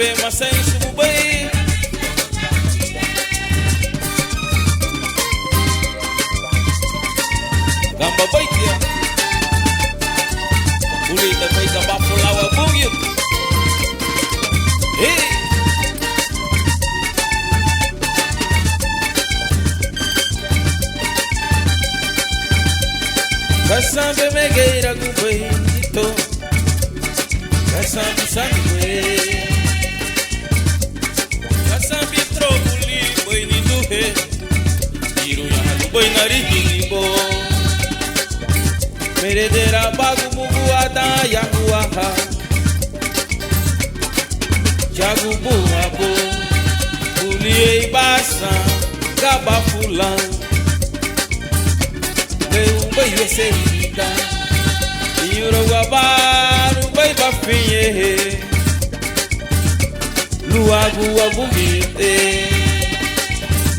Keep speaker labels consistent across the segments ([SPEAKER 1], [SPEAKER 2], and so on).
[SPEAKER 1] yebe masai sububai gamba baitia uli da baita bafulawa bungi hey Kasambe megeira gubeito Kasambe sangue Kasambe trobuli boi ni duhe Iru ya halu boi nari hinibo Meredera bagu mugu ada ya huaha Jagu buabo Uliei basa Gaba fulan Meu boi vai ser vida E o rogabaru boi vai finhe Luagu abumite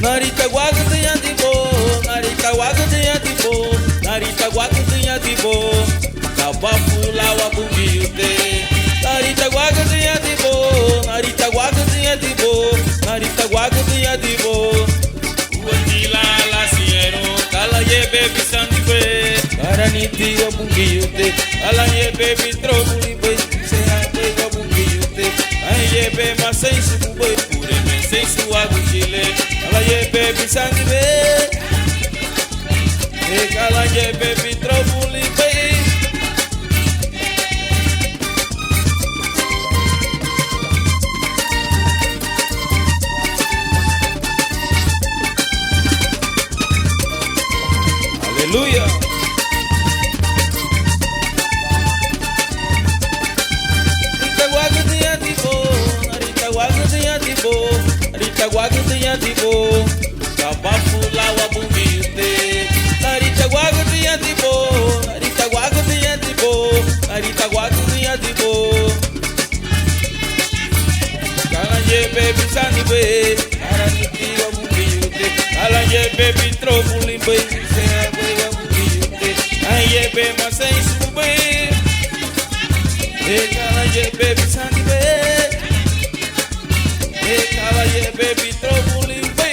[SPEAKER 1] Narita guaga tenha de bo Narita guaga tenha de bo Narita guaga tenha de bo Cabafula abumite Narita guaga tenha de bo Narita guaga tenha de bo Narita guaga tenha de bo Uandila la siero Kala ye baby sandibe Karaniti abungiyute Kala ye baby trobuli be Seha be abungiyute Ay ye be masai subube Pure me sei suagu chile Kala ye baby sandibe Kala ye baby trobuli be Aleluia. Rita guaga tenha de bo, Rita guaga tenha de bo, Rita guaga tenha de bo, Cabafula o abumite. Rita guaga tenha de bo, Rita guaga tenha de bo, Rita guaga tenha de bo. Kalanje baby sandibe, Karaniti abumite. Kalanje baby trobuli be. Aye be masai sube Kala ye baby sandibe Kala ye baby trobuli be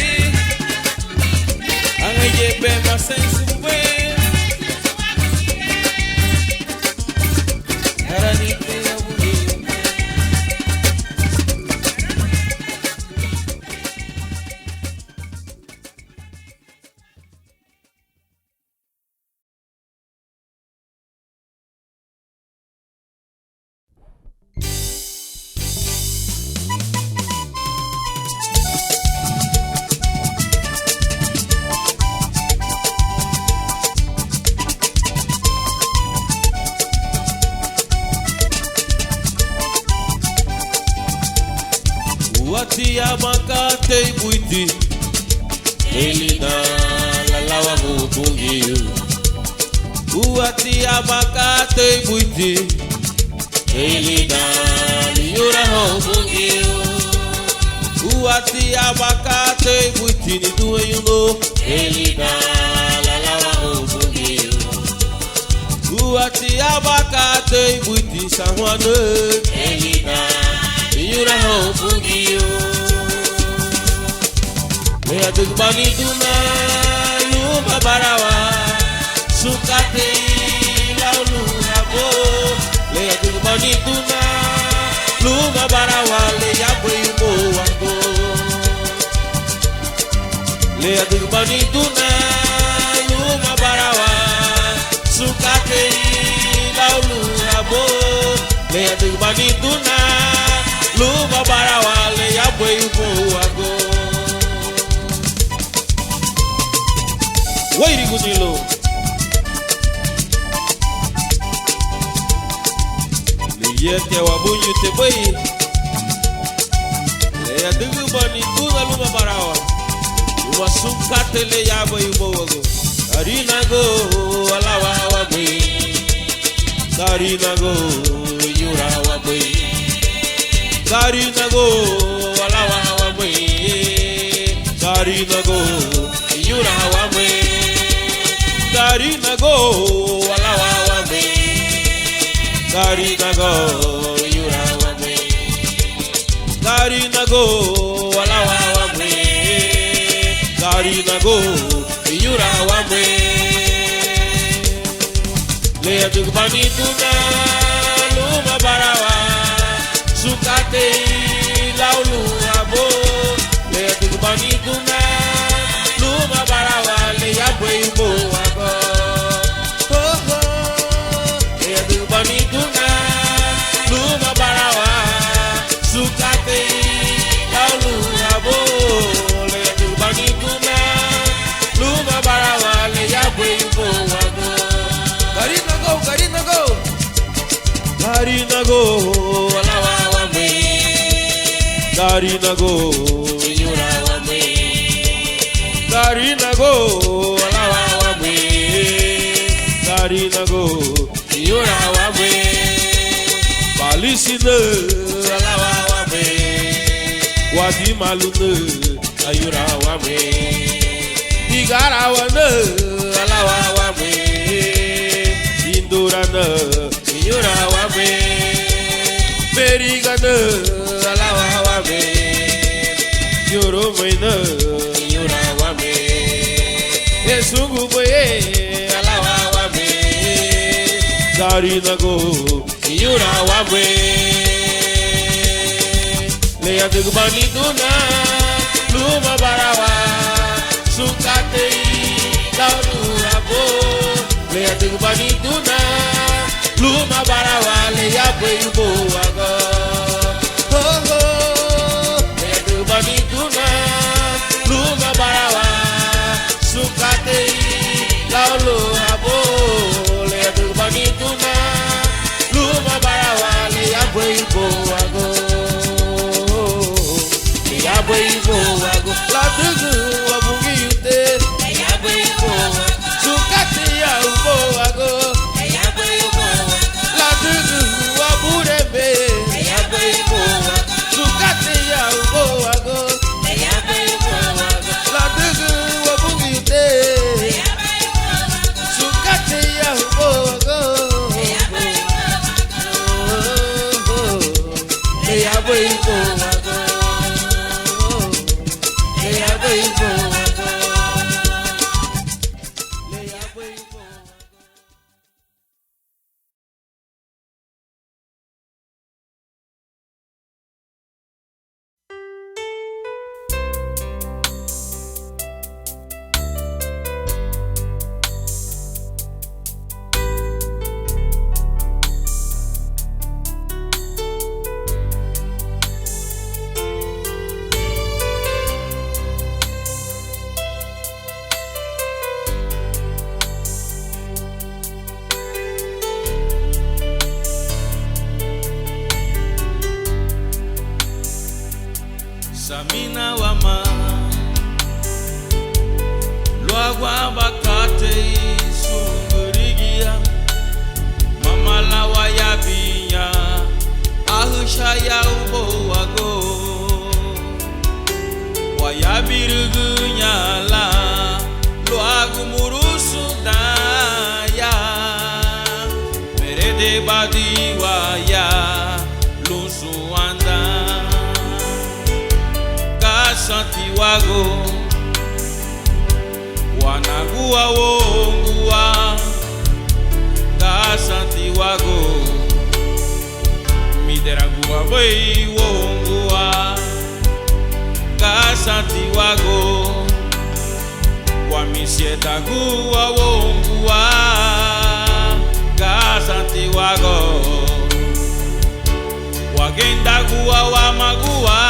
[SPEAKER 1] Aye be masai sube Karanite abuli Uati abakate buiti Elina lalawa mubungiu Uati abakate buiti Elina liura mubungiu Uati abakate buiti ni duwe yuno Elina lalawa mubungiu Uati abakate buiti sanwane Elina Yura ho bugio Lea dugbani duna Yuma barawa Sukate laulu rabo Lea dugbani duna Luma barawa Lea yumo wango Lea dugbani duna Luma barawa Sukate laulu rabo Lea dugbani duna Luma barawale ya bwe yuko wago Wairi gunilo Liyete wabunyu te bwe Le ya dugu bani tuga luma barawa Luma sukate le ya bwe yuko wago Karina go alawa wa bwe Karina go yura wa bwe Karina go alawa wa mwe Karina go yura wa mwe Karina go alawa wa mwe Karina go yura wa mwe Gari nago alawa wamwe, gari nago inyura wamwe. Leia do banituna luma barawa, sukate laulu abo. Leia do banituna luma barawa, leia boi boago. Leia do banituna luma barawa, sukate laulu abo. Leia do banituna luma barawa, leia boi boago. Gari nago alawa wamwe, gari nago inyura wamwe, gari nago alawa wamwe, gari nago inyura wamwe. Balisina alawa wamwe, wadi malune ayura wamwe, digara wana alawa wamwe, indurana inyura wamwe, berigana alawa wamwe, yoromaina inyura wamwe, esungu boye alawa wamwe, gari nago inyura wamwe. Leia de banituna luma barawa, sukate laulu abo. Leia de banituna luma barawa, leia boi boago. Leia de banituna luma barawa, sukate laulu abo. Leia de banituna luma barawa, leia boi boago. Leia boi boago. La tugu abungi yute, leia boi boago. Sukate ya boago. La tugu aburebe, leia boi boago. Sukate ya boago. La tugu abungi yute, sukate ya boago. Leia boi boago. Leia boi boago. Leia boi boago. Samina wama luagwa bakate sungurigia mamala wayabinya ahusha ya ubo wago wayabirugunya la luagu murusu daya merede badi waya lusu anda Santiago wanagua wongua ka Santiago mideragua boi wongua ka Santiago wa misieta gua wongua ka Santiago wagenda gua wa magua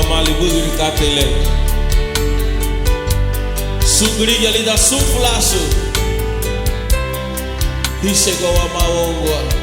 [SPEAKER 1] Mali bugiri katele Sungriga ali da Sunflaço e chegou a Maoa.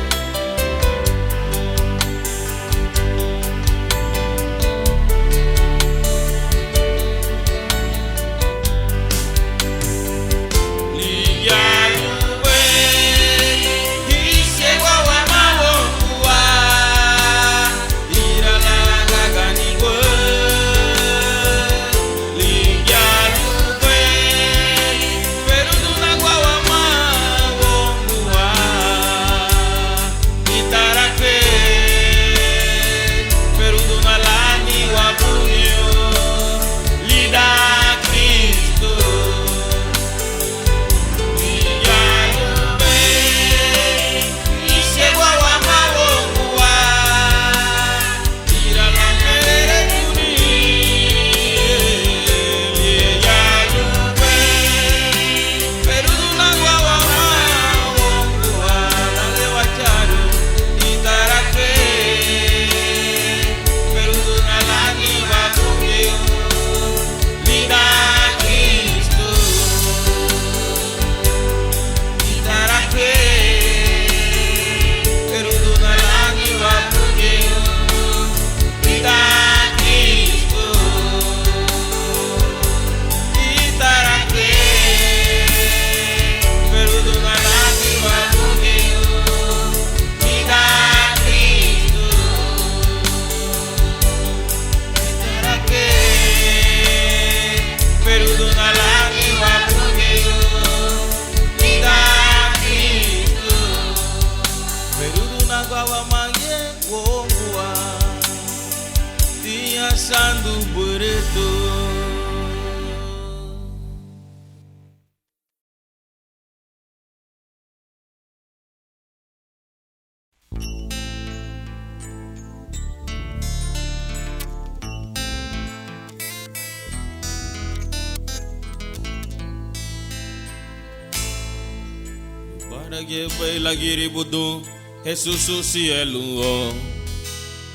[SPEAKER 2] Lagiri budu Jesus cielo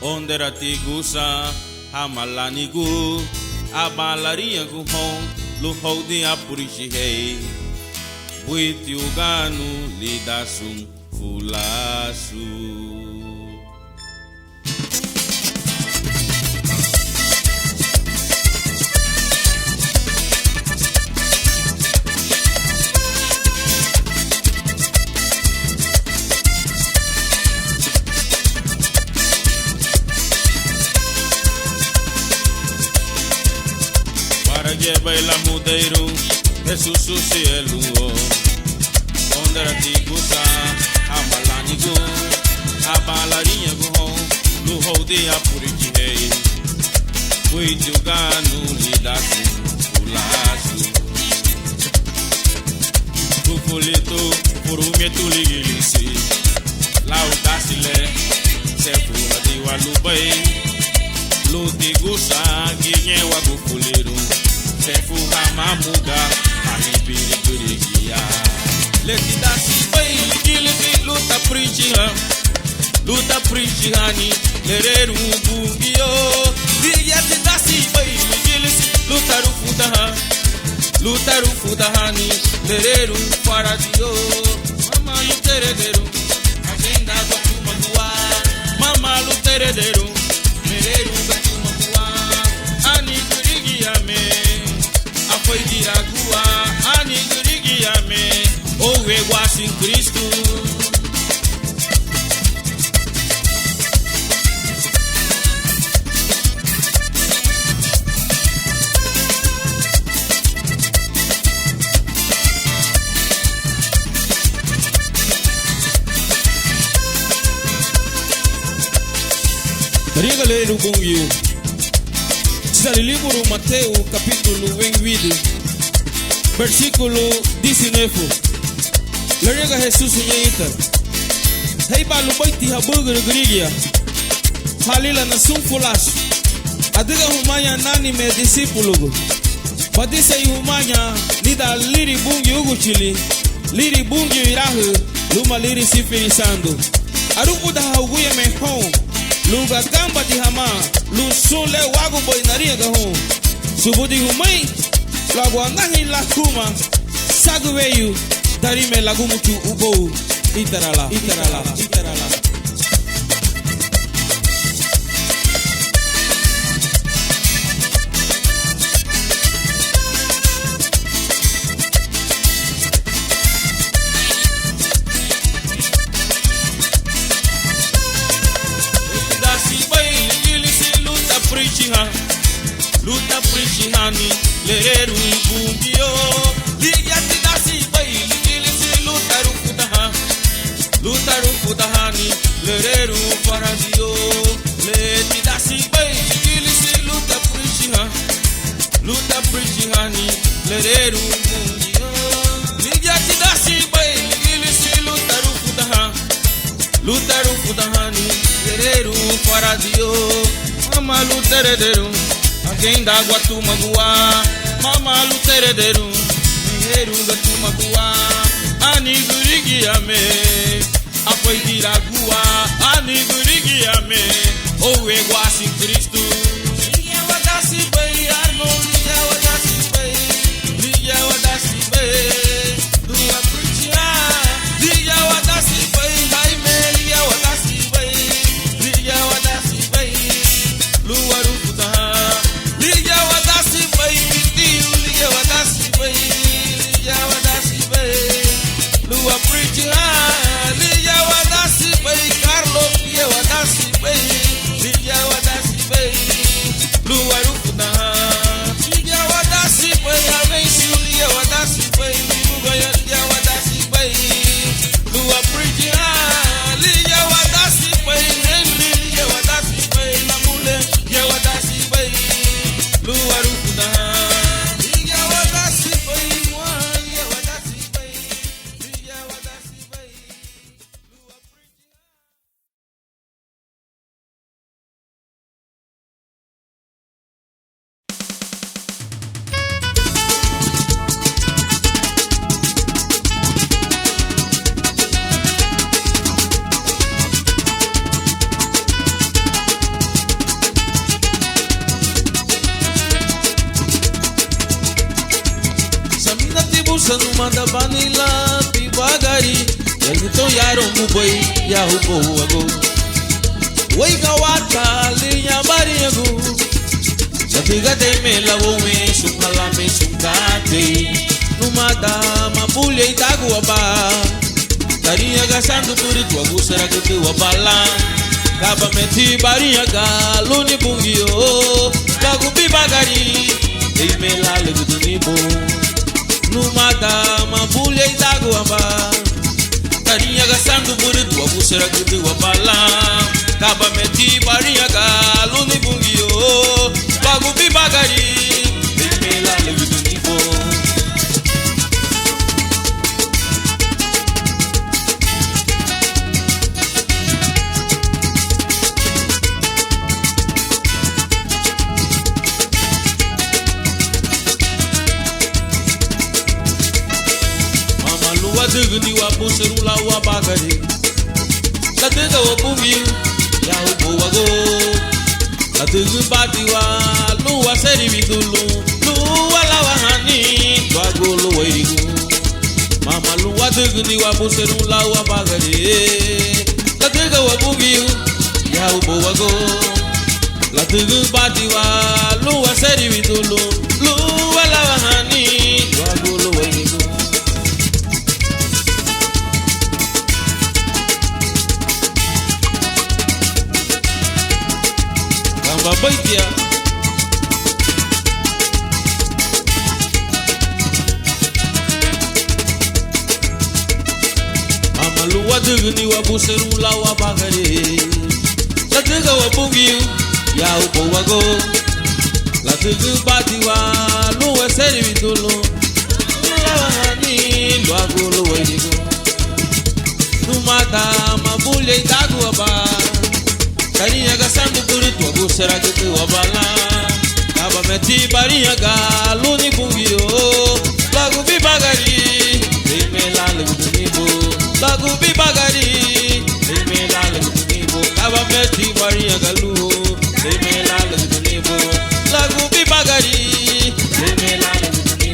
[SPEAKER 2] onde ratigusa hamalanigu abalaria gu hon lu hodi apurishi hei buiti uganu lidasum fulasu. Baila mudeiro, Jesus o cielo, onde era tigusa, a malanigo, a balarinha go, no rodeia por rei, fui jogando lidaço, o laço, o folheto, por o meto ligilisi, lá o dacile, se fura de walubai, lo tigusa, guinhe o agufuleiro. Sefu hamamuga hamibiri kurigia leti dasi bai gilisi luta preach hani lereru bungio diati dasi bai gilisi luta rufuda hani lereru faradio mama luterederu agenda do tumangua mama luterederu lereru gatumangua ani kurigia me foi diragua ani gurigiame o iguas em Cristo.
[SPEAKER 1] Riga ler o bom eu. Está no livro Mateus, capítulo 28, versículo 19. Lerega Jesus nyeita. Hei balu baiti habugur grigia. Halila na sunfulas. Adiga humanya nani me discípulo. Badisa humanya nida liri bungi uguchili. Liri bungi irahu. Luma liri sifirisando. Aruku da hauguye me home. Luga gamba di hama, lu sule wagu boy naria gaho. Subudi humai,
[SPEAKER 2] Lagu andahin la kuma sagu veio darime lagu mutu ubo itarala.
[SPEAKER 1] Luta prishihani lereru ibungio liya tidasi bai ilisi luta rufudahani lereru paradio le tidasi bai ilisi luta prishihani lereru ibungio liya tidasi bai ilisi luta rufudahani lereru paradio mama lutereru alguém d'água tu magoa, mama luterederu, mineiro da tu magoa, anigurigi ame, apoio diragua, anigurigi ame, ou iguaci Cristo, liga wadasi bem, arno liga wadasi bem, dua pritia, liga wadasi bem, jaime liga wadasi bem, lua rufuda. Liga wadasi bai, liga wadasi bai, lua pretty liga wadasi bai, Carlos liga wadasi bai, lua rufuna, liga wadasi bai, Avencio liga wadasi bai, Luganha liga wadasi bai, lua pretty liga wadasi bai, Henry liga wadasi bai, Namule liga wadasi bai. Lua rufuna, liga wadasi bai, liga wadasi bai, liga wadasi bai, lua pretty. Não manda banila pibagari Elguton yaron buboi ya hubo ago Wei gawata linya bari ago Sabiga de me lavo me sumala me sumkate Numada mapulya itago aba Tarinha gasando turitu ago será que tu abala Kaba meti barinha galuni bungio Lagu pibagari Ei me la legu dunibo Numada mabulya itaguamba Tarinha gastando burito a busera que tu abala Kaba meti barinha galo ni bungio Lagu bibagari Bimela levi do nipo Dugni wa puseru la wa bagari La duga wa bumi ya ubo wago La dugu bati wa luwa seri mikulu Luwa la wa hani Wago lo wa irigu Mama luwa dugni wa puseru la wa bagari La duga wa bumi ya ubo wago La dugu bati wa luwa seri mikulu Luwa la wa hani Wago lo wa irigu Babaitia Amalu wa dugni wa buseru la wa bagare La duga wa bungi ya ubo wago La dugu bati wa luwa seri vitulu La wa hani luago luwa irigo Numata mabulya itagu aba Tarinha gastando burito, ago será que tu abala Kaba meti barinha galo ni bungio Lagu bibagari Bimela legu do nibo Lagu bibagari Bimela legu do nibo Kaba meti barinha galo Bimela legu do nibo Lagu bibagari Bimela legu do nibo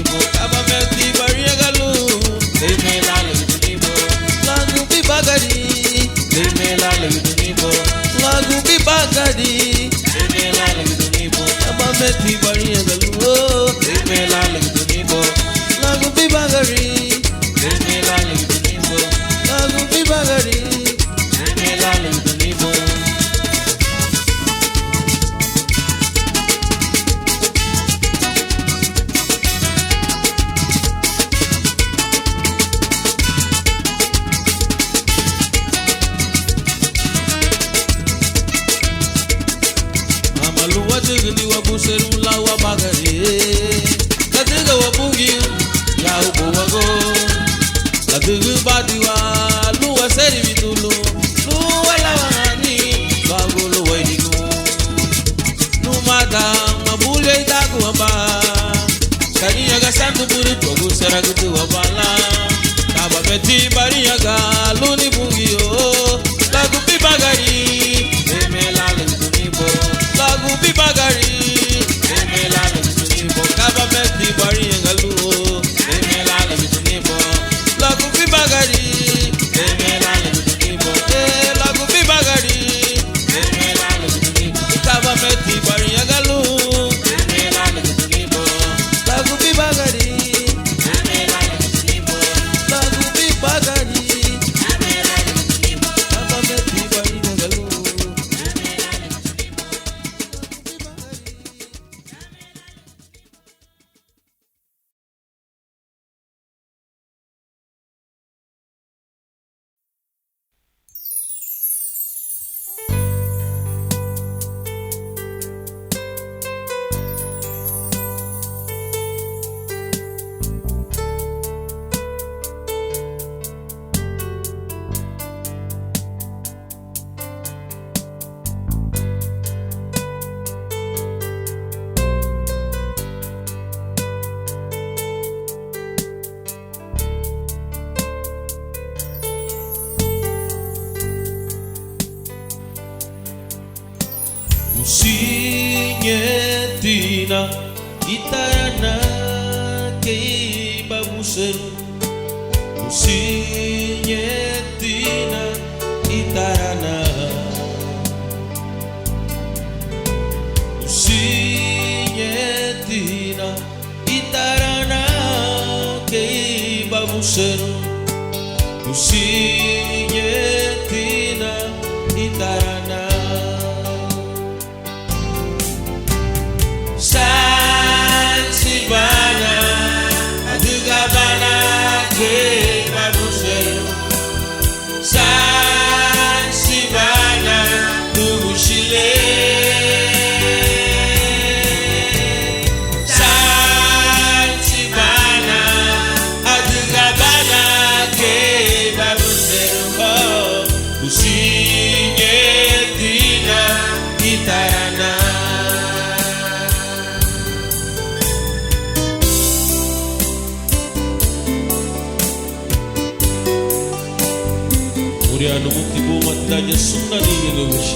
[SPEAKER 1] watugni wabuseru la wabagari Latuga wabungi ya ubuwago Latugu badiwa luwa seri vitulu Luwa lawani Bago luwa idigo Numada mabule itagu wamba Kaniyaga santu puri togu seragutu wabala Kaba meti bariyaga luni bungiyo Lagu pibagari Emela lentunibo Lagu pibagari Emela lentunibo Kaba meti bariyaga luo Emela lentunibo Lagu pibagari Emela lentunibo Lagu pibagari Emela lentunibo Kaba meti bariyaga luo Emela lentunibo Lagu pibagari Emela lentunibo Lagu pibagari Sinyetina itarana kei babuseru Sinyetina itarana Sinyetina itarana kei babuseru Sinyetina itarana Sansibana Adugabana ke babuseru Sansibana Nushile Sansibana Adugabana ke babuseru Usinyetina itarana Muriano muktibu matanya sunani yelush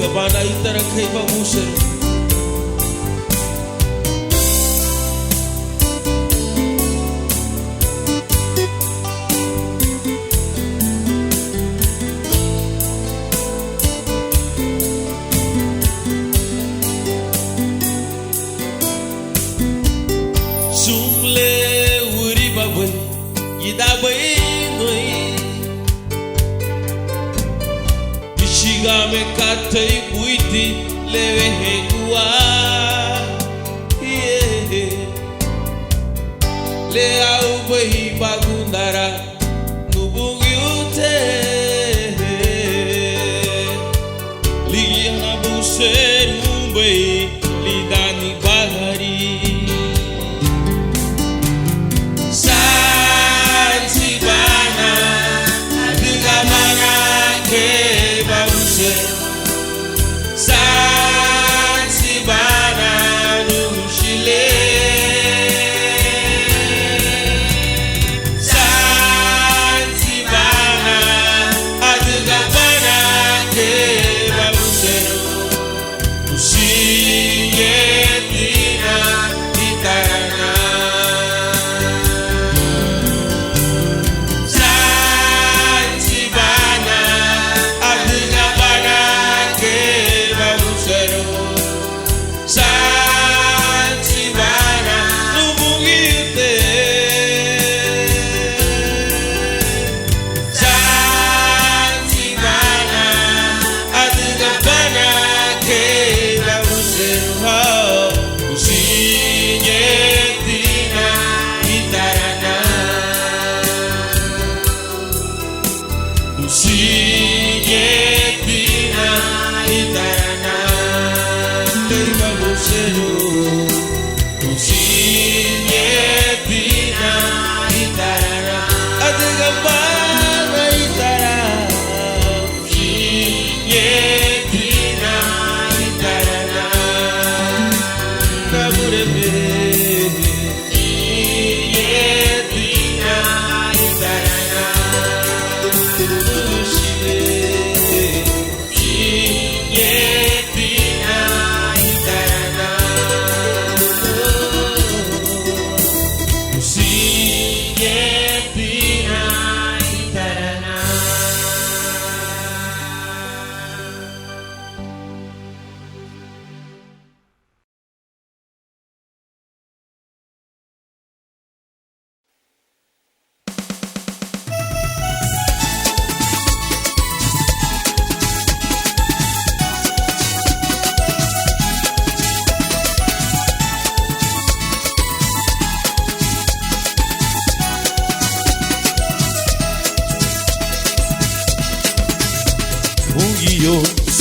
[SPEAKER 1] Gabana itara kai babuseru Sumle uri babai Idabai noi Ishiga me katai kuiti lewe hegua Le au bai bagundara nubungi ute Ligi na buseru bai lidani bagari Sansibana Nushile Sansibana Adugabana ke babuseru Usinyetina itarana Sansibana Adugabana ke babuseru Sansibana nubungite Sansibana Adugabana ke babuseru Usinyetina itarana Usinyetina itarana Brasileiro.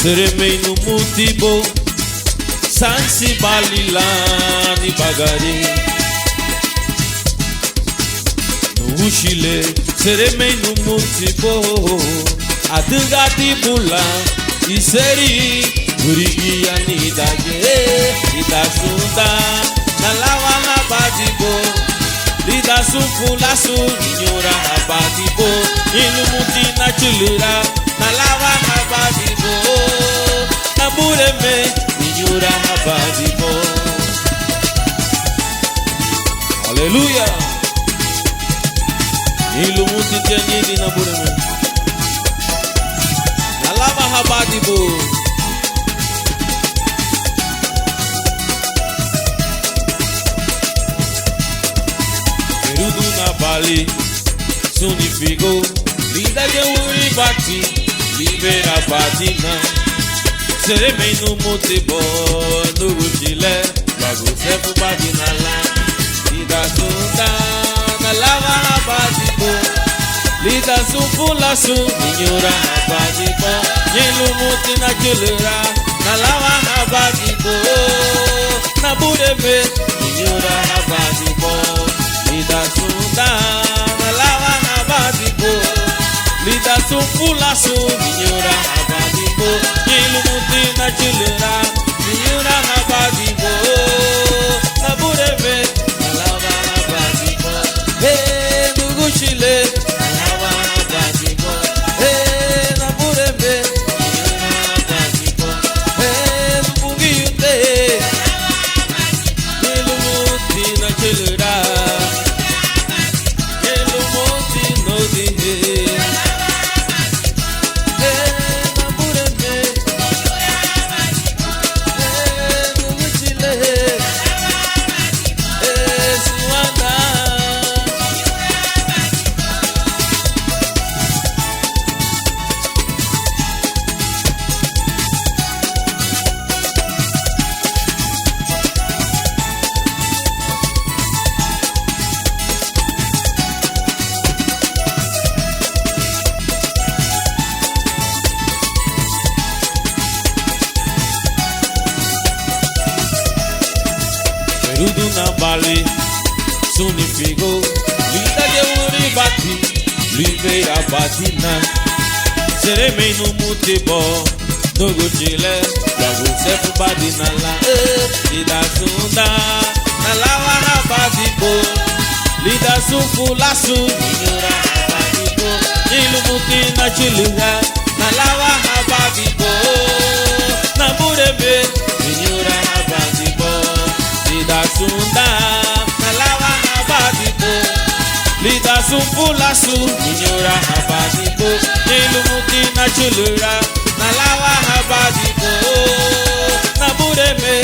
[SPEAKER 1] Seremei no Mutibo, Sansi Balilani Bagari. No Chile, seremei no Mutibo, Adugati Bula, Iseri, Urigiani Dage, Idasunda, Nalawa Habadibo, Lidasu Fulasu, Inyora Habadibo, Ilumuti Nachulura. Nalawa habadibo, nabureme, ninyura habadibo. Hallelujah. Ilumuti tenini nabureme. Nalawa habadibo. Perudu na Bali, sunifigo, linda que uribati. Libera Badina, seremei no Mutibo, no Chile, logo sempre Badina lá. Lida Sunda, na lava Badibo, Lida Sufula Su, Inyura Badibo, Yelu Muti na Chulura, na lava Badibo, na Burebe, Inyura Badibo, Lida Sunda, na lava Badibo. Lida Sufula Su, Inyura Habadibo, Ilumuti na Chulura, Inyura Habadibo, Naburebe, Nalawa Habadibo, Hey, Nugu Chile, Nalawa Habadibo, Hey, Naburebe, Inyura Habadibo, Hey, Nubugi Yute, Ilumuti na Chulura, Ilumuti no Dihe. Perudu na Bali, sunifigo, linda que uribati, Libera Badina, seremei no Mutibo, no Chile, logo sempre Badina lá. Lida Sunda, na lava Habadibo, Lida Sufula Su, Inyura Habadibo, Ilumuti na Chulura, na lava Habadibo, na Burebe, Inyura Habadibo. Lida Sunda, Nalawa Habadibo, Lida Sufula Su, Inyura Habadibo, Ilumuti na Chulura, Nalawa Habadibo, Nabureme,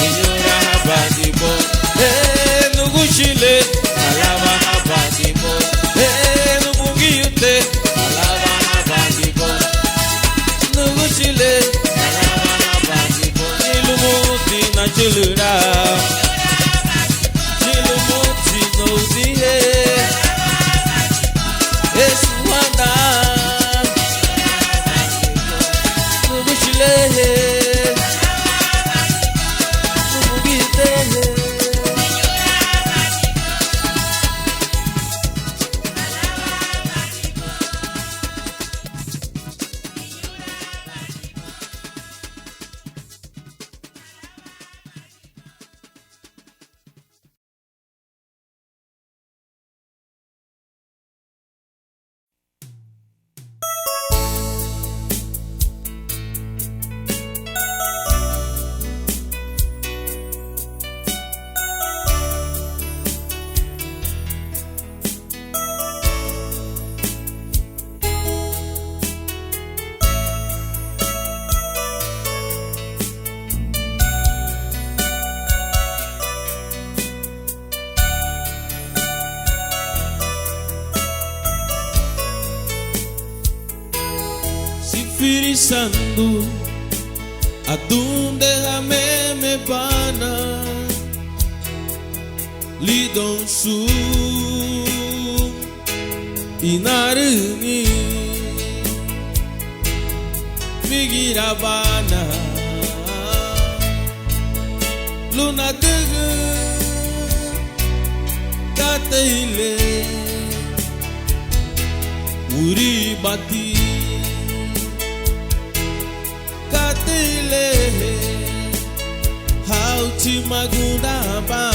[SPEAKER 1] Inyura Habadibo, Hey, Nugu Chile, Nalawa Habadibo, Hey, Nubugi Yute, Nalawa Habadibo, Nugu Chile, Nalawa Habadibo, Ilumuti na Chulura. pensando a donde jamé me pana lidon su inaruni migirabana luna degu kateile uri bati katile hauti magundaba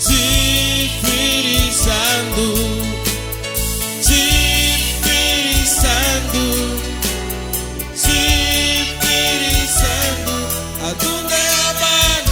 [SPEAKER 1] Cipirizando a donde Habana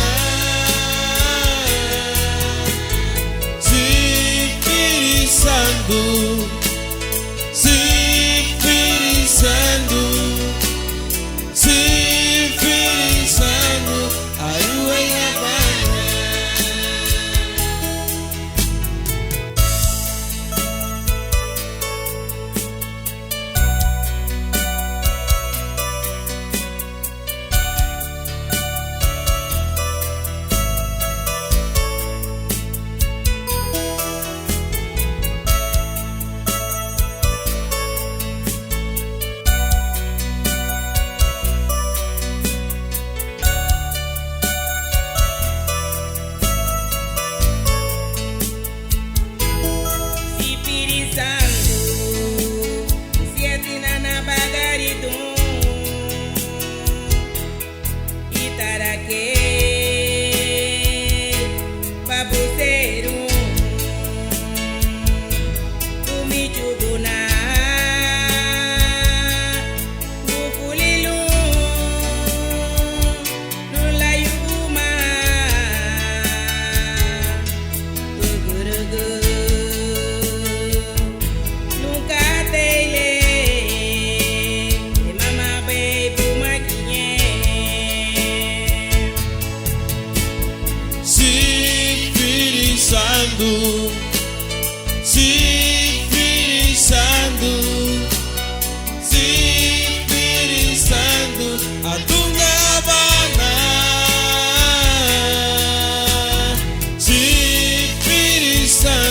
[SPEAKER 1] Cipirizando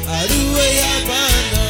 [SPEAKER 1] a rua e Habana.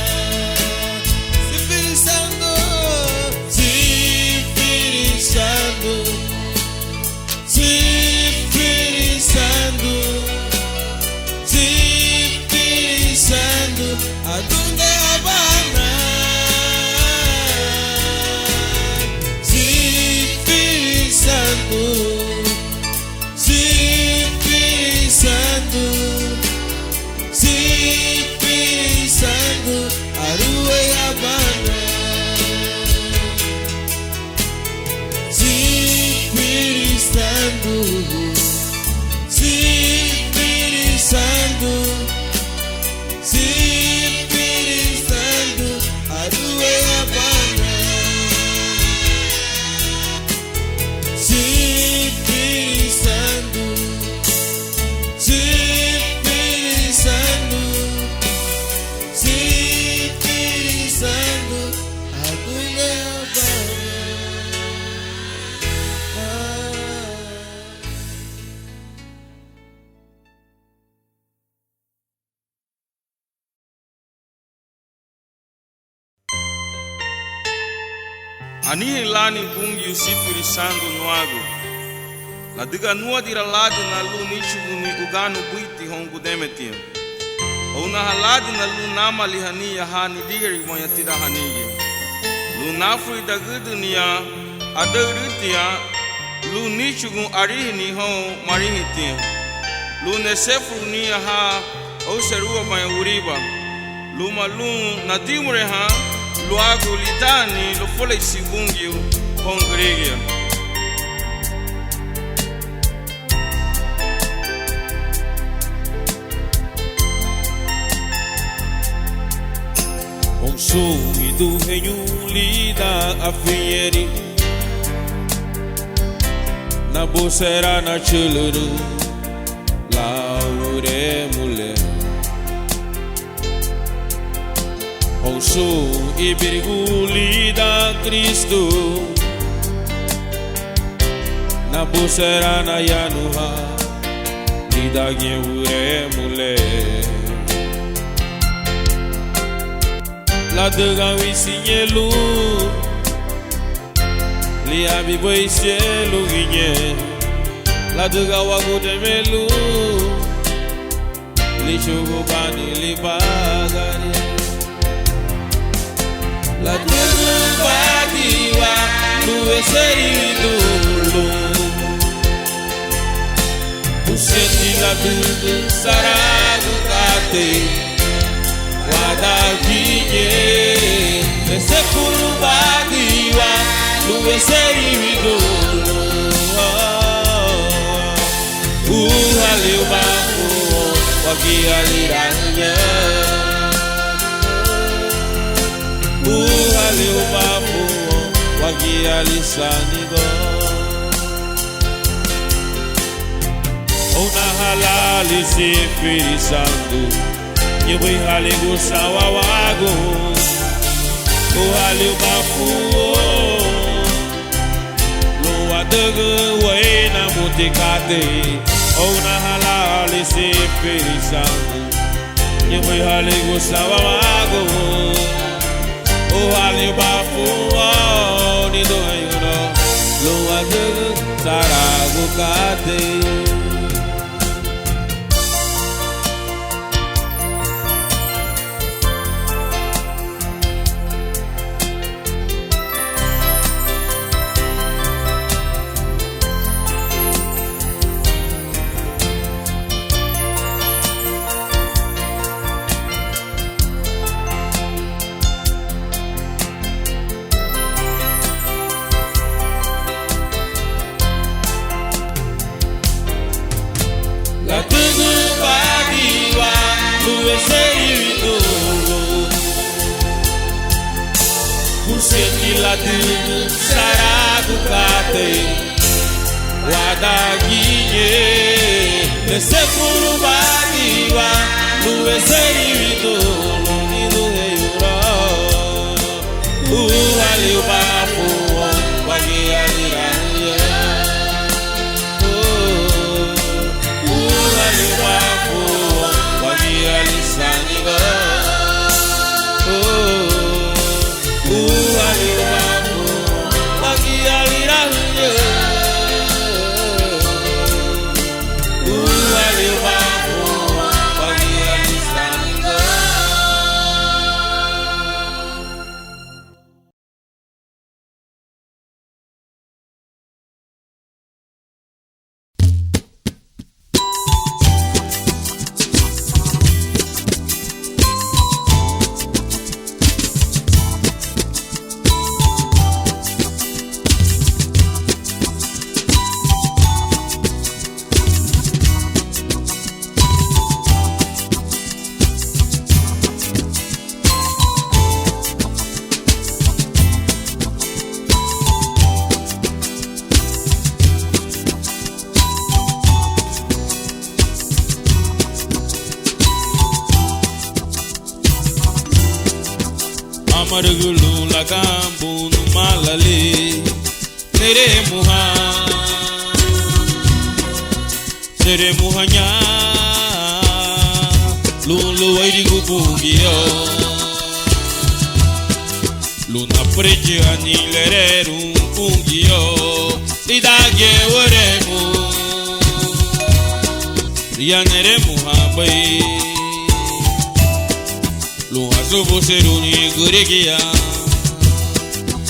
[SPEAKER 2] Anihe lani bungi usipirizando no ago. La diga nua dira lado na lu nichugu ni ugano buiti hongu demetia. Ona halado na lu nama lihania hani diri moya tira hanige. Lu nafri da gudunia adaritia lu nichugu arihi ni hon marihitia. Lu nesefu nia ha o serua maya uriba. Lu malun nadimure ha Luago lidani lo fole sibungi hongregia.
[SPEAKER 1] Consumi do reino lida a fieri na bucera na chuluru laure mulher ouço e birguli da Cristo na bucera na yanuha lida ure mulher la de gawi signelu li abi boy cielo guigne la de gawa godemelu li chogo bani li bagari la de bagiwa lu eseri dulu usenti la de saragu kate wada guigne ese kulu bagiwa Luwe seri dulu, haleu bafu, wagi aliranya. Haleu bafu, wagi alisanigo. Ona halali se ferisando, yewe halego sawawago. Haleu bafu. Dege way na mutikate au na halali se ferisando yewe hali gusawa mago o hali bafu ni do ayuno lo adege saragu kate Saragu kate wada guigne nesse furu badiwa luwe seri dulu ni do euro ali bafu wagi aliranya ali bafu wagi alisanigo ali bafu wagi aliranya ali bafu wagi alisanigo Amargulu lagambu no malale nere muhanya lulu airigu bungio luna preje anilereru bungio lidage weremu rianere muhabai Lo azubo seruni guregia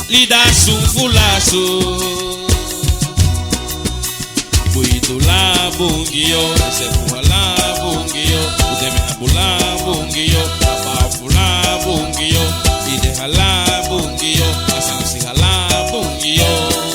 [SPEAKER 1] Lida sufulaso Buido la bungio Sefuha la bungio Udeme abula bungio Abafu la bungio Ideha la bungio Asansiha la bungio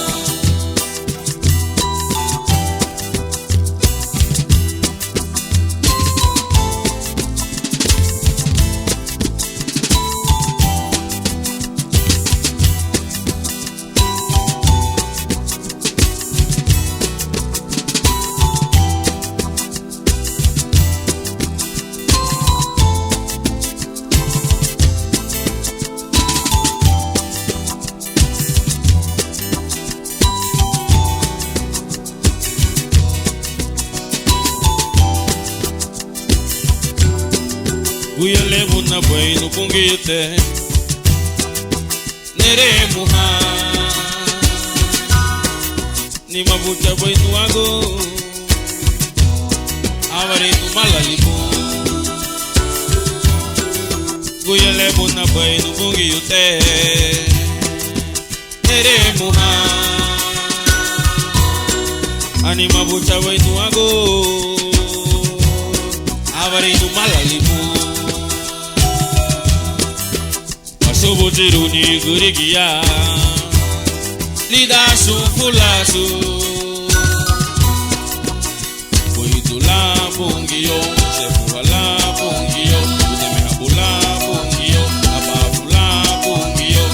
[SPEAKER 1] Guia levo na banho no punguite Nere muha Ni mabucha banho no ago Avare no malalimu Guia levo na banho no punguite Nere muha Ani mabucha banho no ago Avare no malalimu Sobo tiruni gurigia Lida sufulasu Boitula bongio Sefuala bongio Utemehabula bongio Abafula bongio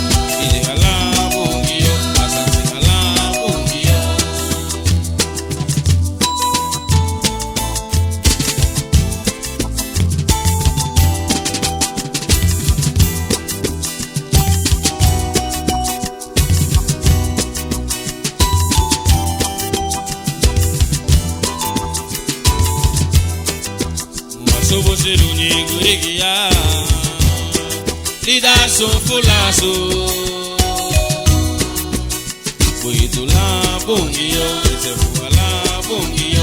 [SPEAKER 1] Idehala bongio Asansihala bongio Sobo seruni gurigia Lida sufulasu Boitula bongio Sefuala bongio